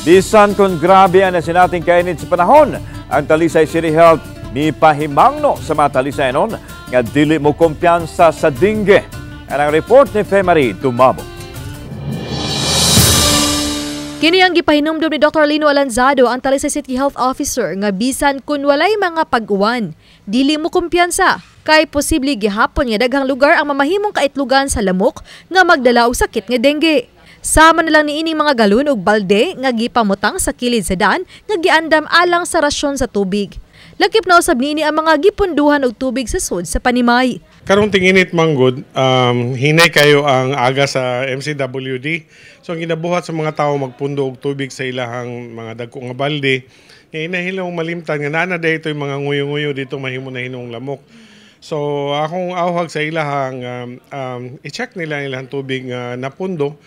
Bisan kung grabe ang nasinating kainit sa panahon, ang Talisay City Health ni pahimangno sa mga Talisayanon nga dili mo kumpiyansa sa dengue. Ang report ni Femari Dumabo. Kini ang gipahinumdum ni Dr. Lino Alanzado, ang Talisay City Health Officer, nga bisan kun walay mga pag-uwan, dili mo kumpiyansa kay posible gihapon nga daghang lugar ang mamahimong kaitlugan sa lamok nga magdala og sakit nga dengue. Sama na lang niini mga galon ug balde nga gipamutang sa kilid sa daan nga giandam alang sa rasyon sa tubig. Lakip na usab niini ang mga gipunduhan og tubig sa sud sa Panimay. Karong tinginit manggod, hinay kayo ang aga sa MCWD. So ang ginabuhat sa mga tao magpundo og tubig sa ilahang mga dagko nga balde. Nga inahilaw malimtan nga nanaday ito yung mga nguyo-nguyo dito mahimo na hinong lamok. So akong awhag sa ilahang i-check nila ilang tubig nga napundo.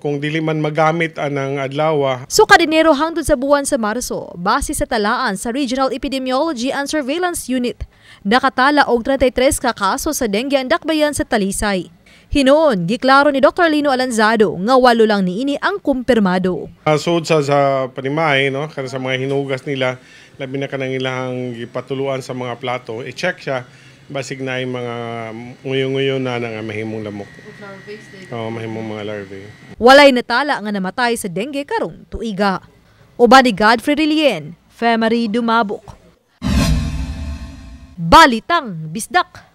Kung dili man magamit anang adlaw. So kadinero hangtod sa buwan sa Marso, base sa talaan sa Regional Epidemiology and Surveillance Unit, nakatala og 33 ka kaso sa dengue ang dakbayan sa Talisay. Hinoon, giklaro ni Dr. Lino Alanzado nga 8 lang niini ang kumpirmado. Sud sa Panimay, no, kada sa mga hinugas nila, labi na kanang ilang gipatuluan sa mga plato, i-check siya. Basig na yung mga nguyo-nguyo na nga mahimong lamok. Oo, mahimong mga larvae. Walay natala nga namatay sa dengue karong tuiga. Uban ni Godfrey Rilien, Femari Dumabok. Balitang Bisdak.